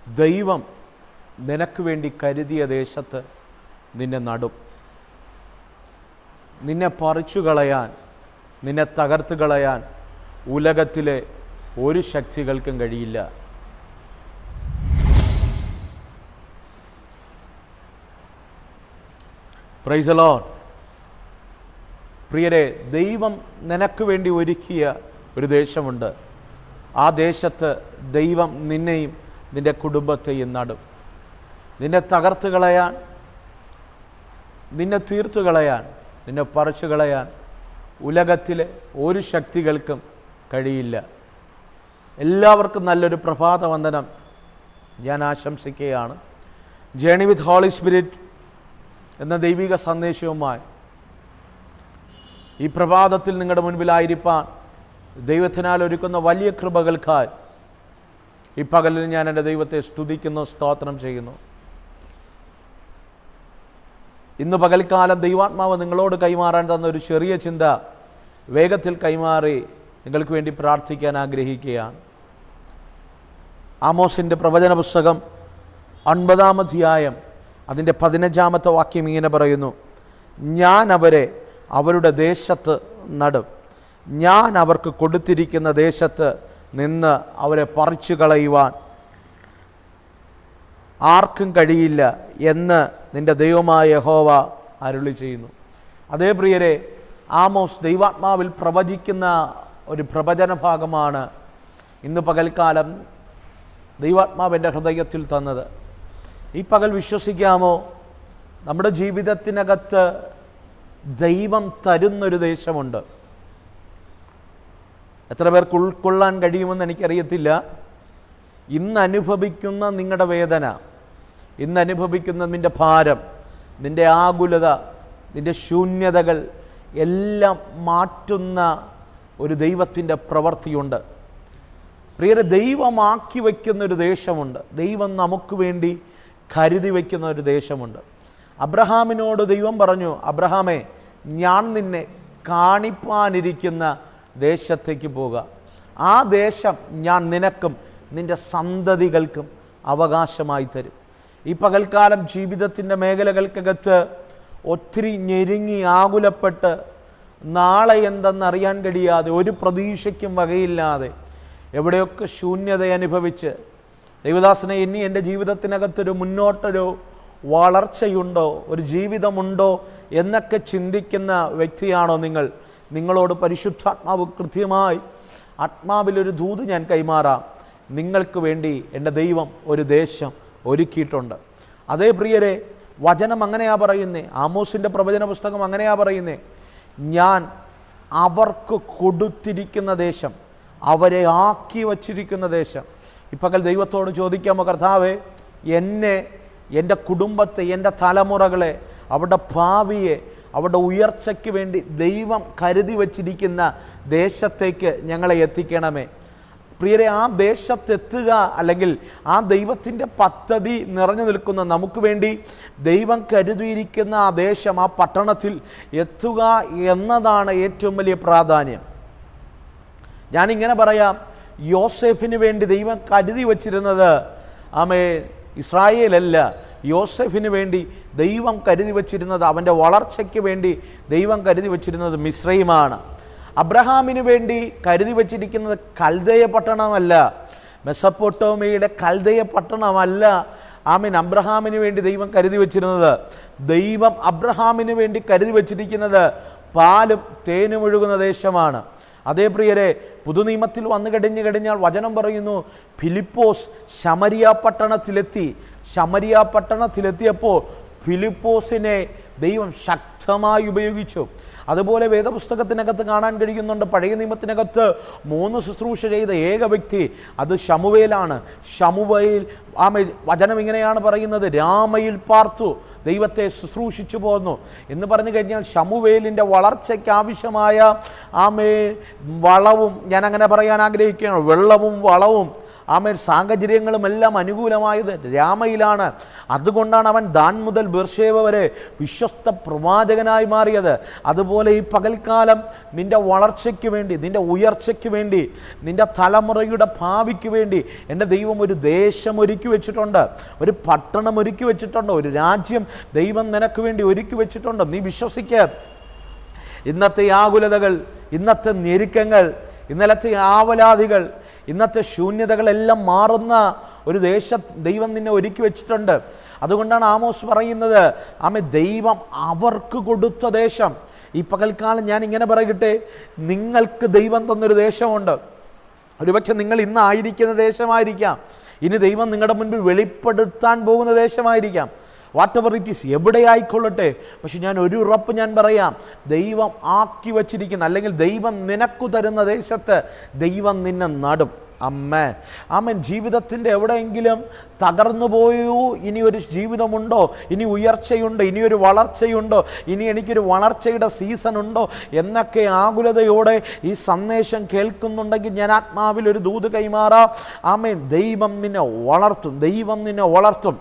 ദൈവം നിനക്ക് വേണ്ടി കരുതിയ ദേശത്ത് നിന്നെ നടും. നിന്നെ പറിച്ചു കളയാൻ, നിന്നെ തകർത്ത് കളയാൻ ഉലകത്തിലെ ഒരു ശക്തികൾക്കും കഴിയില്ല. Praise the Lord. പ്രിയരെ, ദൈവം നിനക്ക് വേണ്ടി ഒരുക്കിയ ഒരു ദേശമുണ്ട്. ആ ദേശത്ത് ദൈവം നിന്നെയും നിൻ്റെ കുടുംബത്തെയും നടും. നിന്നെ തകർത്ത് കളയാൻ, നിന്നെ തീർത്തു കളയാൻ, നിന്നെ പറിച്ചു കളയാൻ ഉലകത്തിലെ ഒരു ശക്തികൾക്കും കഴിയില്ല. എല്ലാവർക്കും നല്ലൊരു പ്രഭാത വന്ദനം ഞാൻ ആശംസിക്കുകയാണ്. ജേണി വിത്ത് ഹോളി സ്പിരിറ്റ് എന്ന ദൈവിക സന്ദേശവുമായി ഈ പ്രഭാതത്തിൽ നിങ്ങളുടെ മുൻപിലായിരിക്കാൻ ദൈവത്തിനാൽ ഒരുക്കുന്ന വലിയ കൃപകൾക്കായി ഈ പകലിൽ ഞാൻ എൻ്റെ ദൈവത്തെ സ്തുതിക്കുന്നു, സ്തോത്രം ചെയ്യുന്നു. ഇന്ന് പകൽക്കാലം ദൈവാത്മാവ് നിങ്ങളോട് കൈമാറാൻ തന്ന ഒരു ചെറിയ ചിന്ത വേഗത്തിൽ കൈമാറി നിങ്ങൾക്ക് വേണ്ടി പ്രാർത്ഥിക്കാൻ ആഗ്രഹിക്കുകയാണ്. ആമോസിൻ്റെ പ്രവചന പുസ്തകം 9-ാം അധ്യായം അതിൻ്റെ 15-ാമത്തെ വാക്യം ഇങ്ങനെ പറയുന്നു: ഞാൻ അവരെ അവരുടെ ദേശത്ത് നടും, ഞാൻ അവർക്ക് കൊടുത്തിരിക്കുന്ന ദേശത്ത് നിന്ന് അവരെ പറിച്ചു കളയുവാൻ ആർക്കും കഴിയില്ല എന്ന് നിൻ്റെ ദൈവമായ യഹോവ അരുളി ചെയ്യുന്നു. അതേ പ്രിയരെ, ആമോസ് ദൈവാത്മാവിൽ പ്രവചിക്കുന്ന ഒരു പ്രവചന ഭാഗമാണ് ഇന്ന് പകൽക്കാലം ദൈവാത്മാവ് എൻ്റെ ഹൃദയത്തിൽ തന്നത്. ഈ പകൽ വിശ്വസിക്കാമോ, നമ്മുടെ ജീവിതത്തിനകത്ത് ദൈവം തരുന്നൊരു ദേശമുണ്ട്. എത്ര പേർക്ക് ഉൾക്കൊള്ളാൻ കഴിയുമെന്ന് എനിക്കറിയത്തില്ല. ഇന്ന് അനുഭവിക്കുന്ന നിങ്ങളുടെ വേദന, ഇന്ന് അനുഭവിക്കുന്ന നിൻ്റെ ഭാരം, നിൻ്റെ ആകുലത, നിൻ്റെ ശൂന്യതകൾ എല്ലാം മാറ്റുന്ന ഒരു ദൈവത്തിൻ്റെ പ്രവൃത്തിയുണ്ട്. പ്രിയരെ, ദൈവമാക്കി വയ്ക്കുന്നൊരു ദേശമുണ്ട്. ദൈവം നമുക്ക് വേണ്ടി കരുതി വയ്ക്കുന്ന ഒരു ദേശമുണ്ട്. അബ്രഹാമിനോട് ദൈവം പറഞ്ഞു, അബ്രഹാമേ, ഞാൻ നിന്നെ കാണിപ്പാനിരിക്കുന്ന ദേശത്തേക്ക് പോകുക. ആ ദേശം ഞാൻ നിനക്കും നിൻ്റെ സന്തതികൾക്കും അവകാശമായി തരും. ഈ പകൽക്കാലം ജീവിതത്തിൻ്റെ മേഖലകൾക്കകത്ത് ഒത്തിരി ഞെരുങ്ങി ആകുലപ്പെട്ട് നാളെ എന്തെന്നറിയാൻ കഴിയാതെ, ഒരു പ്രതീക്ഷയ്ക്കും വകയില്ലാതെ, എവിടെയൊക്കെ ശൂന്യത അനുഭവിച്ച്, ദൈവദാസനെ ഇനി എൻ്റെ ജീവിതത്തിനകത്തൊരു മുന്നോട്ടൊരു വളർച്ചയുണ്ടോ, ഒരു ജീവിതമുണ്ടോ എന്നൊക്കെ ചിന്തിക്കുന്ന വ്യക്തിയാണോ നിങ്ങൾ? നിങ്ങളോട് പരിശുദ്ധാത്മാവ് കൃത്യമായി ആത്മാവിലൊരു ദൂത് ഞാൻ കൈമാറാം. നിങ്ങൾക്ക് വേണ്ടി എൻ്റെ ദൈവം ഒരു ദേശം ഒരുക്കിയിട്ടുണ്ട്. അതേ പ്രിയരെ, വചനം അങ്ങനെയാ പറയുന്നേ. ആമോസിൻ്റെ പ്രവചന പുസ്തകം അങ്ങനെയാ പറയുന്നേ: ഞാൻ അവർക്ക് കൊടുത്തിരിക്കുന്ന ദേശം, അവരെ ആക്കി വച്ചിരിക്കുന്ന ദേശം. ഈ പകൽ ദൈവത്തോട് ചോദിക്കാമോ, കർത്താവേ, എന്നെ, എൻ്റെ കുടുംബത്തെ, എൻ്റെ തലമുറകളെ, അവരുടെ ഭാവിയെ, അവരുടെ ഉയർച്ചയ്ക്ക് വേണ്ടി ദൈവം കരുതി വച്ചിരിക്കുന്ന ദേശത്തേക്ക് ഞങ്ങളെ എത്തിക്കണമേ. പ്രിയരെ, ആ ദേശത്തെത്തുക, അല്ലെങ്കിൽ ആ ദൈവത്തിൻ്റെ പദ്ധതി നിറഞ്ഞു നിൽക്കുന്ന, നമുക്ക് വേണ്ടി ദൈവം കരുതിയിരിക്കുന്ന ആ ദേശം, ആ പട്ടണത്തിൽ എത്തുക എന്നതാണ് ഏറ്റവും വലിയ പ്രാധാന്യം. ഞാനിങ്ങനെ പറയാം, യോസേഫിന് വേണ്ടി ദൈവം കരുതി വച്ചിരുന്നത് ഇസ്രായേലല്ല. യോസേഫിന് വേണ്ടി ദൈവം കരുതി വച്ചിരുന്നത്, അവൻ്റെ വളർച്ചയ്ക്ക് വേണ്ടി ദൈവം കരുതി വച്ചിരുന്നത് മിസ്രൈമാണ്. അബ്രഹാമിന് വേണ്ടി കരുതി വച്ചിരിക്കുന്നത് കൽദയ പട്ടണമല്ല, മെസപ്പൊട്ടോമിയയുടെ കൽദയ പട്ടണമല്ല. അബ്രഹാമിന് വേണ്ടി ദൈവം കരുതി വച്ചിരുന്നത്, ദൈവം അബ്രഹാമിന് വേണ്ടി കരുതി വച്ചിരിക്കുന്നത് പാലും തേനും ഒഴുകുന്ന ദേശമാണ്. അതേ പ്രിയരെ, പുതുനിയമത്തിൽ വന്നു കഴിഞ്ഞാൽ വചനം പറയുന്നു, ഫിലിപ്പോസ് ശമരിയ പട്ടണത്തിലെത്തി. ശമരിയ പട്ടണത്തിലെത്തിയപ്പോൾ ഫിലിപ്പോസിനെ ദൈവം ശക്തമായി ഉപയോഗിച്ചു. അതുപോലെ വേദപുസ്തകത്തിനകത്ത് കാണാൻ കഴിയുന്നുണ്ട്, പഴയ നിയമത്തിനകത്ത് 3 ശുശ്രൂഷ ചെയ്ത ഏക വ്യക്തി അത് ശമൂവേലാണ്. ശമൂവേൽ വചനം ഇങ്ങനെയാണ് പറയുന്നത്: രാമയിൽ പാർത്തു, ദൈവത്തെ ശുശ്രൂഷിച്ചു പോന്നു എന്ന് പറഞ്ഞു കഴിഞ്ഞാൽ ശമൂവേലിൻ്റെ വളർച്ചയ്ക്ക് ആവശ്യമായ വളവും, ഞാൻ അങ്ങനെ പറയാൻ ആഗ്രഹിക്കുകയാണ്, വെള്ളവും വളവും ആമേൻ സാഹചര്യങ്ങളും എല്ലാം അനുകൂലമായത് രാമയിലാണ്. അതുകൊണ്ടാണ് അവൻ ദാൻ മുതൽ ബേർശേബ വരെ വിശ്വസ്ത പ്രവാചകനായി മാറിയത്. അതുപോലെ ഈ പകൽക്കാലം നിൻ്റെ വളർച്ചയ്ക്ക് വേണ്ടി, നിൻ്റെ ഉയർച്ചയ്ക്ക് വേണ്ടി, നിൻ്റെ തലമുറയുടെ ഭാവിക്ക് വേണ്ടി എൻ്റെ ദൈവം ഒരു ദേശം ഒരുക്കി വെച്ചിട്ടുണ്ട്, ഒരു പട്ടണം ഒരുക്കി വെച്ചിട്ടുണ്ട്, ഒരു രാജ്യം ദൈവം നിനക്ക് വേണ്ടി ഒരുക്കി വെച്ചിട്ടുണ്ട്. നീ വിശ്വസിക്കുക. ഇന്നത്തെ ആകുലതകൾ, ഇന്നത്തെ ഞെരുക്കങ്ങൾ, ഇന്നലത്തെ ആവലാതികൾ, ഇന്നത്തെ ശൂന്യതകളെല്ലാം മാറുന്ന ഒരു ദേശം ദൈവം നിന്നെ ഒരുക്കി വെച്ചിട്ടുണ്ട്. അതുകൊണ്ടാണ് ആമോസ് പറയുന്നത്, ദൈവം അവർക്ക് കൊടുത്ത ദേശം. ഈ പകൽക്കാലം ഞാൻ ഇങ്ങനെ പറയട്ടെ, നിങ്ങൾക്ക് ദൈവം തന്നൊരു ദേശമുണ്ട്. ഒരുപക്ഷെ നിങ്ങൾ ഇന്ന് ആയിരിക്കുന്ന ദേശമായിരിക്കാം, ഇനി ദൈവം നിങ്ങളുടെ മുൻപിൽ വെളിപ്പെടുത്താൻ പോകുന്ന ദേശമായിരിക്കാം. വാട്ട് എവർ ഇറ്റ് ഈസ്, എവിടെ ആയിക്കൊള്ളട്ടെ. പക്ഷെ ഞാൻ ഒരു ഉറപ്പ് ഞാൻ പറയാം, ദൈവം ആക്കി വച്ചിരിക്കുന്ന, അല്ലെങ്കിൽ ദൈവം നിനക്കു തരുന്ന ദേശത്ത് ദൈവം നിന്നെ നടും. അമ്മേൻ ആമേൻ. ജീവിതത്തിൻ്റെ എവിടെയെങ്കിലും തകർന്നു പോയൂ, ഇനി ഒരു ജീവിതമുണ്ടോ, ഇനി ഉയർച്ചയുണ്ടോ, ഇനിയൊരു വളർച്ചയുണ്ടോ, ഇനി എനിക്കൊരു വളർച്ചയുടെ സീസൺ ഉണ്ടോ എന്നൊക്കെ ആകുലതയോടെ ഈ സന്ദേശം കേൾക്കുന്നുണ്ടെങ്കിൽ ഞാൻ ആത്മാവിൽ ഒരു ദൂത് കൈമാറാം. ആമേൻ. ദൈവം നിന്നെ വളർത്തും, ദൈവം നിന്നെ വളർത്തും.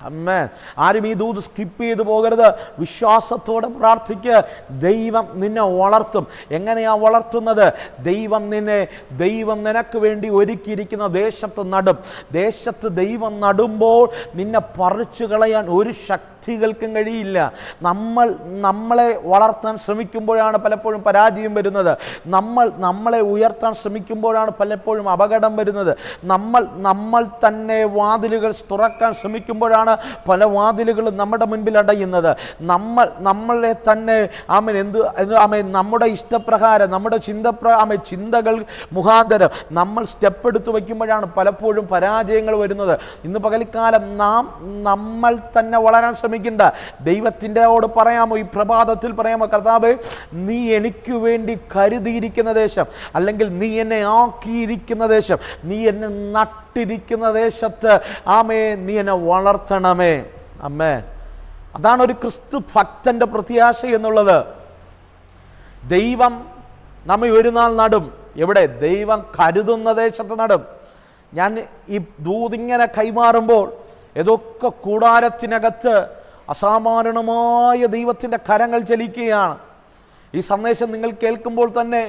അമ്മേൻ. ആരും ഈ ദൂത് സ്കിപ്പ് ചെയ്തു പോകരുത്. വിശ്വാസത്തോടെ പ്രാർത്ഥിക്കുക. ദൈവം നിന്നെ വളർത്തും. എങ്ങനെയാ വളർത്തുന്നത്? ദൈവം നിനക്ക് വേണ്ടി ഒരുക്കിയിരിക്കുന്ന ദേശത്ത് നടും. ദേശത്ത് ദൈവം നടുമ്പോൾ നിന്നെ പറിച്ചു കളയാൻ ഒരു ശക്തികൾക്കും കഴിയില്ല. നമ്മളെ വളർത്താൻ ശ്രമിക്കുമ്പോഴാണ് പലപ്പോഴും പരാജയം വരുന്നത്. നമ്മളെ ഉയർത്താൻ ശ്രമിക്കുമ്പോഴാണ് പലപ്പോഴും അപകടം വരുന്നത്. നമ്മൾ തന്നെ വാതിലുകൾ തുറക്കാൻ ശ്രമിക്കുമ്പോഴാണ് പല വാതിലുകളും നമ്മുടെ മുൻപിൽ അടയുന്നത്. നമ്മളെ തന്നെ നമ്മുടെ ഇഷ്ടപ്രകാരം, നമ്മുടെ ചിന്തകൾ മുഖാന്തരം നമ്മൾ സ്റ്റെപ്പ് എടുത്തു വയ്ക്കുമ്പോഴാണ് പലപ്പോഴും പരാജയങ്ങൾ വരുന്നത്. ഇന്ന് പകൽക്കാലം നമ്മൾ തന്നെ വളരാൻ ശ്രമിക്കേണ്ട. ദൈവത്തിൻ്റെയോട് പറയാമോ, ഈ പ്രഭാതത്തിൽ പറയാമോ, കർത്താവേ, നീ എനിക്ക് വേണ്ടി കരുതിയിരിക്കുന്ന ദേശം, അല്ലെങ്കിൽ നീ എന്നെ ആക്കിയിരിക്കുന്ന ദേശം, നീ എന്നെ നട്ടിരിക്കുന്ന ദേശത്ത് നീ എന്നെ വളർത്തണമേ. അമ്മേ. അതാണ് ഒരു ക്രിസ്തു ഭക്തന്റെ പ്രത്യാശ എന്നുള്ളത്. ദൈവം നമ്മെ ഒരു നാൾ നടും. എവിടെ? ദൈവം കരുതുന്ന ദേശത്ത് നടും. ഞാൻ ഈ ദൂതിങ്ങനെ കൈമാറുമ്പോൾ ഏതൊക്കെ കൂടാരത്തിനകത്ത് അസാമാന്യമായ ദൈവത്തിൻ്റെ കരങ്ങൾ ചലിക്കുകയാണ്. ഈ സന്ദേശം നിങ്ങൾ കേൾക്കുമ്പോൾ തന്നെ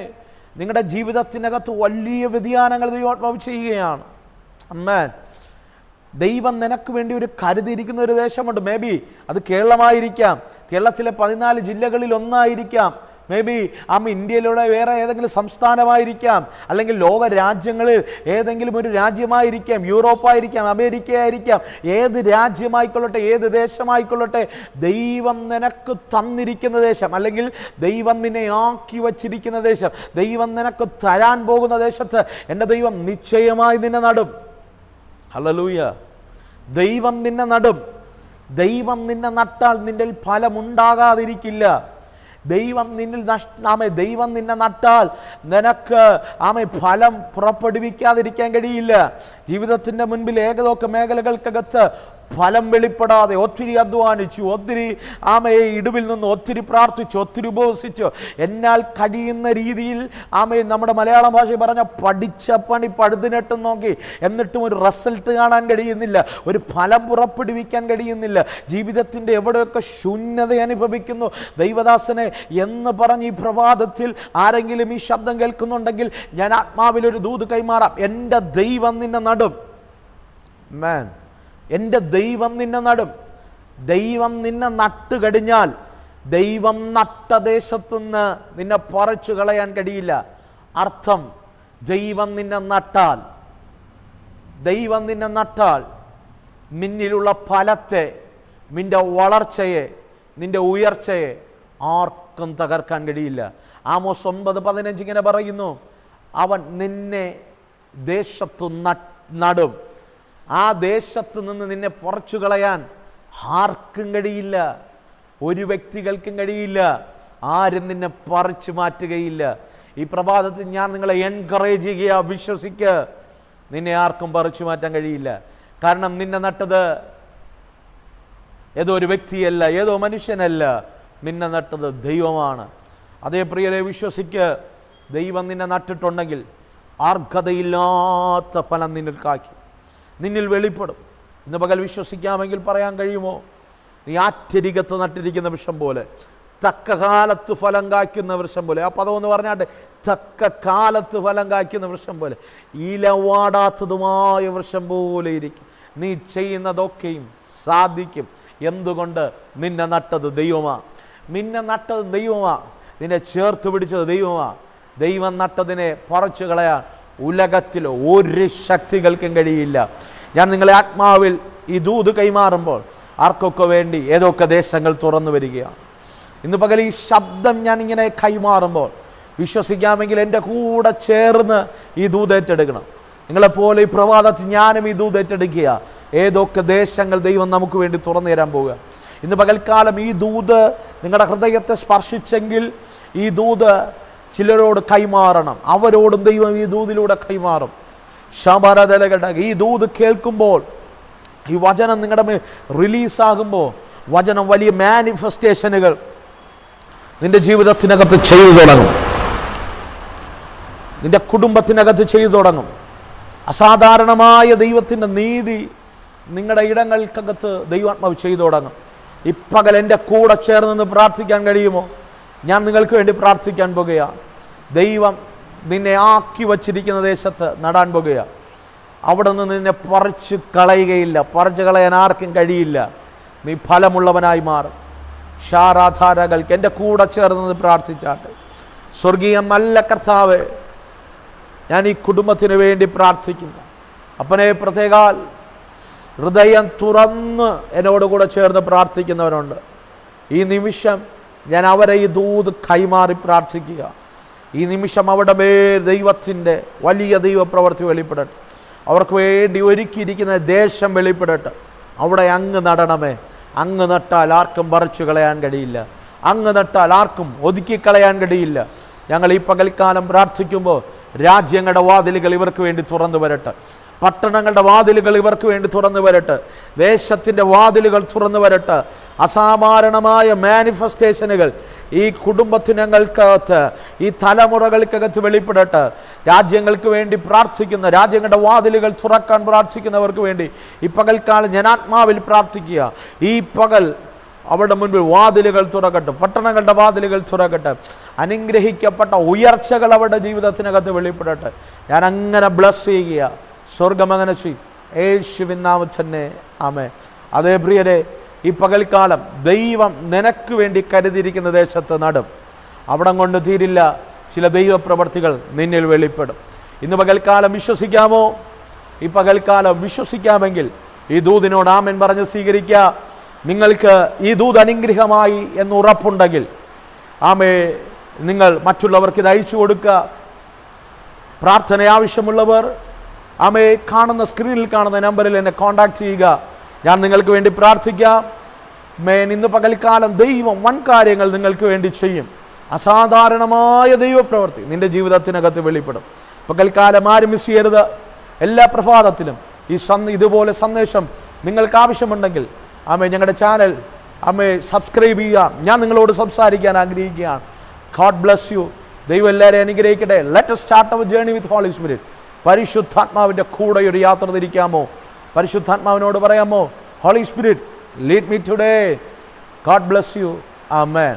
നിങ്ങളുടെ ജീവിതത്തിനകത്ത് വലിയ വ്യതിയാനങ്ങൾ ദൈവം ചെയ്യുകയാണ്. അമ്മേൻ. ദൈവം നിനക്ക് വേണ്ടി ഒരു കരുതിയിരിക്കുന്ന ഒരു ദേശമുണ്ട്. മേ ബി അത് കേരളമായിരിക്കാം, കേരളത്തിലെ 14 ജില്ലകളിൽ ഒന്നായിരിക്കാം, മേ ബി ഇന്ത്യയിലുള്ള വേറെ ഏതെങ്കിലും സംസ്ഥാനമായിരിക്കാം, അല്ലെങ്കിൽ ലോക രാജ്യങ്ങളിൽ ഏതെങ്കിലും ഒരു രാജ്യമായിരിക്കാം, യൂറോപ്പായിരിക്കാം, അമേരിക്ക ആയിരിക്കാം. ഏത് രാജ്യമായിക്കൊള്ളട്ടെ, ഏത് ദേശമായിക്കൊള്ളട്ടെ, ദൈവം നിനക്ക് തന്നിരിക്കുന്ന ദേശം, അല്ലെങ്കിൽ ദൈവം നിന്നെ ആക്കി വച്ചിരിക്കുന്ന ദേശം, ദൈവം നിനക്ക് തരാൻ പോകുന്ന ദേശത്ത് എൻ്റെ ദൈവം നിശ്ചയമായി നിന്നെ നടും. ഹല്ലേലൂയ. ദൈവം നിന്നെ നടും. ദൈവം നിന്നെ നട്ടാൽ നിന്നിൽ ഫലമുണ്ടാകാതിരിക്കില്ല. ദൈവം നിന്നെ നട്ടാൽ നിനക്ക് ഫലം പുറപ്പെടുവിക്കാതിരിക്കാൻ കഴിയില്ല. ജീവിതത്തിൻ്റെ മുൻപിൽ ഏകതൊക്കെ മേഖലകൾക്കകത്ത് ഫലം വെളിപ്പെടാതെ ഒത്തിരി അധ്വാനിച്ചു, ഒത്തിരി ഇടിവിൽ നിന്ന് ഒത്തിരി പ്രാർത്ഥിച്ചു, ഒത്തിരി ഉപവസിച്ചു, എന്നാൽ കഴിയുന്ന രീതിയിൽ നമ്മുടെ മലയാള ഭാഷ പറഞ്ഞ പഠിച്ച പണി പഴുതിനെട്ടും നോക്കി, എന്നിട്ടും ഒരു റിസൾട്ട് കാണാൻ കഴിയുന്നില്ല, ഒരു ഫലം പുറപ്പെടുവിക്കാൻ കഴിയുന്നില്ല. ജീവിതത്തിൻ്റെ എവിടെയൊക്കെ ശൂന്യത അനുഭവിക്കുന്നു ദൈവദാസനെ എന്ന് പറഞ്ഞ് ഈ പ്രഭാതത്തിൽ ആരെങ്കിലും ഈ ശബ്ദം കേൾക്കുന്നുണ്ടെങ്കിൽ ഞാൻ ആത്മാവിലൊരു ദൂത് കൈമാറാം. എൻ്റെ ദൈവം നിന്നെ നടും. മാൻ, എൻ്റെ ദൈവം നിന്നെ നടും. ദൈവം നിന്നെ നട്ടു കഴിഞ്ഞാൽ ദൈവം നട്ട ദേശത്തുനിന്ന് നിന്നെ പറിച്ചു കളയാൻ കഴിയില്ല. അർത്ഥം, ദൈവം നിന്നെ നട്ടാൽ നിന്നിലുള്ള ഫലത്തെ, നിന്റെ വളർച്ചയെ, നിന്റെ ഉയർച്ചയെ ആർക്കും തകർക്കാൻ കഴിയില്ല. ആമോസ് 9:15 ഇങ്ങനെ പറയുന്നു, അവൻ നിന്നെ ദേശത്തു നടും. ആ ദേശത്ത് നിന്ന് നിന്നെ പറിച്ചു കളയാൻ ആർക്കും കഴിയില്ല, ഒരു വ്യക്തികൾക്കും കഴിയില്ല, ആരും നിന്നെ പറിച്ചു മാറ്റുകയില്ല. ഈ പ്രഭാതത്തിൽ ഞാൻ നിങ്ങളെ എൻകറേജ് ചെയ്യുക, വിശ്വസിക്കുക, നിന്നെ ആർക്കും പറിച്ചു മാറ്റാൻ കഴിയില്ല. കാരണം നിന്നെ നട്ടത് ഏതോ ഒരു വ്യക്തിയല്ല, ഏതോ മനുഷ്യനല്ല, നിന്നെ നട്ടത് ദൈവമാണ്. അതേ പ്രിയരെ, വിശ്വസിക്കുക. ദൈവം നിന്നെ നട്ടിട്ടുണ്ടെങ്കിൽ അർഹതയില്ലാത്ത ഫലം നിന്നിൽ കായ്ക്കും, നിന്നിൽ വെളിപ്പെടും. ഇന്ന് പകൽ വിശ്വസിക്കാമെങ്കിൽ പറയാൻ കഴിയുമോ? നീ ആറ്റരികത്ത് നട്ടിരിക്കുന്ന വൃക്ഷം പോലെ, തക്ക കാലത്ത് ഫലം കായ്ക്കുന്ന വൃക്ഷം പോലെ. ആ പദം ഒന്ന് പറഞ്ഞാട്ടെ, തക്ക കാലത്ത് ഫലം കായ്ക്കുന്ന വൃക്ഷം പോലെ, ഇലവാടാത്തതുമായ വൃക്ഷം പോലെ ഇരിക്കും. നീ ചെയ്യുന്നതൊക്കെയും സാധിക്കും. എന്തുകൊണ്ട്? നിന്നെ നട്ടത് ദൈവമാ, നിന്നെ നട്ടത് ദൈവമാ, നിന്നെ ചേർത്ത് പിടിച്ചത് ദൈവമാ. ദൈവം നട്ടതിനെ പറിച്ചു കളയാൻ ഉലകത്തിൽ ഒരു ശക്തികൾക്കും കഴിയില്ല. ഞാൻ നിങ്ങളെ ആത്മാവിൽ ഈ ദൂത് കൈമാറുമ്പോൾ ആർക്കൊക്കെ വേണ്ടി ഏതൊക്കെ ദേശങ്ങൾ തുറന്നു വരികയാണ്. ഇന്ന് പകൽ ഈ ശബ്ദം ഞാൻ ഇങ്ങനെ കൈമാറുമ്പോൾ വിശ്വസിക്കാമെങ്കിൽ എൻ്റെ കൂടെ ചേർന്ന് ഈ ദൂത് ഏറ്റെടുക്കണം. നിങ്ങളെപ്പോലെ ഈ പ്രഭാതത്തിൽ ഞാനും ഈ ദൂത് ഏറ്റെടുക്കുക. ഏതൊക്കെ ദേശങ്ങൾ ദൈവം നമുക്ക് വേണ്ടി തുറന്നു തരാൻ പോവുക. ഇന്ന് പകൽക്കാലം ഈ ദൂത് നിങ്ങളുടെ ഹൃദയത്തെ സ്പർശിച്ചെങ്കിൽ ഈ ദൂത് ചിലരോട് കൈമാറണം. അവരോടും ദൈവം ഈ ദൂതിലൂടെ കൈമാറും. ശബരതലകട ഈ ദൂത് കേൾക്കുമ്പോൾ, ഈ വചനം നിങ്ങളുടെ മേൽ റിലീസാകുമ്പോൾ, വചനം വലിയ മാനിഫെസ്റ്റേഷനുകൾ നിന്റെ ജീവിതത്തിനകത്ത് ചെയ്തു തുടങ്ങും, നിന്റെ കുടുംബത്തിനകത്ത് ചെയ്തു തുടങ്ങും. അസാധാരണമായ ദൈവത്തിൻ്റെ നീതി നിങ്ങളുടെ ഇടങ്ങൾക്കകത്ത് ദൈവാത്മാവ് ചെയ്തു തുടങ്ങും. ഇപ്പകൽ എൻ്റെ കൂടെ ചേർന്ന് പ്രാർത്ഥിക്കാൻ കഴിയുമോ? ഞാൻ നിങ്ങൾക്ക് വേണ്ടി പ്രാർത്ഥിക്കാൻ പോകുകയാണ്. ദൈവം നിന്നെ ആക്കി വച്ചിരിക്കുന്ന ദേശത്ത് നടാൻ പോകുകയാണ്. അവിടെ നിന്ന് നിന്നെ പറിച്ചു കളയുകയില്ല, പറിച്ചു കളയാൻ ആർക്കും കഴിയില്ല. നീ ഫലമുള്ളവനായി മാറും. ഷാരാധാരകൾക്ക് എൻ്റെ കൂടെ ചേർന്ന് പ്രാർത്ഥിച്ചാട്ടെ. സ്വർഗീയ നല്ല കർത്താവേ, ഞാൻ ഈ കുടുംബത്തിന് വേണ്ടി പ്രാർത്ഥിക്കുന്നു. അപ്പനെ പ്രത്യേകാൽ ഹൃദയം തുറന്ന് എന്നോടുകൂടെ ചേർന്ന് പ്രാർത്ഥിക്കുന്നവരുണ്ട്. ഈ നിമിഷം ഞാൻ അവരെ ഈ ദൂത് കൈമാറി പ്രാർത്ഥിക്കുക. ഈ നിമിഷം അവരുടെ മേൽ ദൈവത്തിൻ്റെ വലിയ ദൈവപ്രവൃത്തി വെളിപ്പെടട്ടെ. അവർക്ക് വേണ്ടി ഒരുക്കിയിരിക്കുന്ന ദേശം വെളിപ്പെടട്ടെ. അവിടെ അങ്ങ് നടണമേ. അങ്ങ് നട്ടാൽ ആർക്കും പറിച്ചു കളയാൻ കഴിയില്ല, അങ്ങ് നട്ടാൽ ആർക്കും ഒതുക്കിക്കളയാൻ കഴിയില്ല. ഞങ്ങൾ ഈ പകൽക്കാലം പ്രാർത്ഥിക്കുമ്പോൾ രാജ്യങ്ങളുടെ വാതിലുകൾ ഇവർക്ക് വേണ്ടി തുറന്നു വരട്ടെ, പട്ടണങ്ങളുടെ വാതിലുകൾ ഇവർക്ക് വേണ്ടി തുറന്നു വരട്ടെ, ദേശത്തിൻ്റെ വാതിലുകൾ തുറന്നു വരട്ടെ. അസാധാരണമായ മാനിഫെസ്റ്റേഷനുകൾ ഈ കുടുംബത്തിനകത്ത്, ഈ തലമുറകൾക്കകത്ത് വെളിപ്പെടട്ടെ. രാജ്യങ്ങൾക്ക് വേണ്ടി പ്രാർത്ഥിക്കുന്ന, രാജ്യങ്ങളുടെ വാതിലുകൾ തുറക്കാൻ പ്രാർത്ഥിക്കുന്നവർക്ക് വേണ്ടി ഈ പകൽക്കാലം ഞാൻ ആത്മാവിൽ പ്രാർത്ഥിക്കുക. ഈ പകൽ അവരുടെ മുൻപിൽ വാതിലുകൾ തുറക്കട്ടെ, പട്ടണങ്ങളുടെ വാതിലുകൾ തുറക്കട്ടെ. അനുഗ്രഹിക്കപ്പെട്ട ഉയർച്ചകൾ അവരുടെ ജീവിതത്തിനകത്ത് വെളിപ്പെടട്ടെ. ഞാൻ അങ്ങനെ ബ്ലസ് ചെയ്യുക. സ്വർഗമങ്ങനെ ചെയ്യും, യേശുവിൻ നാമത്തിൽ തന്നെ ആമേൻ. അതേ പ്രിയരെ, ഈ പകൽക്കാലം ദൈവം നിനക്ക് വേണ്ടി കരുതിയിരിക്കുന്ന ദേശത്ത് നടും. അവിടം കൊണ്ട് തീരില്ല, ചില ദൈവപ്രവർത്തികൾ നിന്നിൽ വെളിപ്പെടും. ഇന്ന് പകൽക്കാലം വിശ്വസിക്കാമോ? ഈ പകൽക്കാലം വിശ്വസിക്കാമെങ്കിൽ ഈ ദൂതിനോട് ആമേൻ പറഞ്ഞ് സ്വീകരിക്കുക. നിങ്ങൾക്ക് ഈ ദൂത് അനുഗ്രഹമായി എന്ന് ഉറപ്പുണ്ടെങ്കിൽ ആമേ നിങ്ങൾ മറ്റുള്ളവർക്ക് ഇത് അയച്ചു കൊടുക്കുക. പ്രാർത്ഥന ആവശ്യമുള്ളവർ ആമേ കാണുന്ന സ്ക്രീനിൽ കാണുന്ന നമ്പറിൽ എന്നെ കോൺടാക്ട് ചെയ്യുക. ഞാൻ നിങ്ങൾക്ക് വേണ്ടി പ്രാർത്ഥിക്കാം. ഇന്ന് പകൽക്കാലം ദൈവം വൻ കാര്യങ്ങൾ നിങ്ങൾക്ക് വേണ്ടി ചെയ്യും. അസാധാരണമായ ദൈവപ്രവൃത്തി നിന്റെ ജീവിതത്തിനകത്ത് വെളിപ്പെടും. പകൽക്കാലം ആരും മിസ് ചെയ്യരുത്. എല്ലാ പ്രഭാതത്തിലും ഇതുപോലെ സന്ദേശം നിങ്ങൾക്ക് ആവശ്യമുണ്ടെങ്കിൽ ഞങ്ങളുടെ ചാനൽ സബ്സ്ക്രൈബ് ചെയ്യുക. ഞാൻ നിങ്ങളോട് സംസാരിക്കാൻ ആഗ്രഹിക്കുകയാണ്. God bless U. ദൈവം എല്ലാവരെയും അനുഗ്രഹിക്കട്ടെ. Let us start our journey with Holy Spirit. പരിശുദ്ധാത്മാവിൻ്റെ കൂടെ ഒരു യാത്ര തിരിക്കാമോ? പരിശുദ്ധാത്മാവിനോട് പറയാമോ, holy spirit lead me today. God bless you. Amen.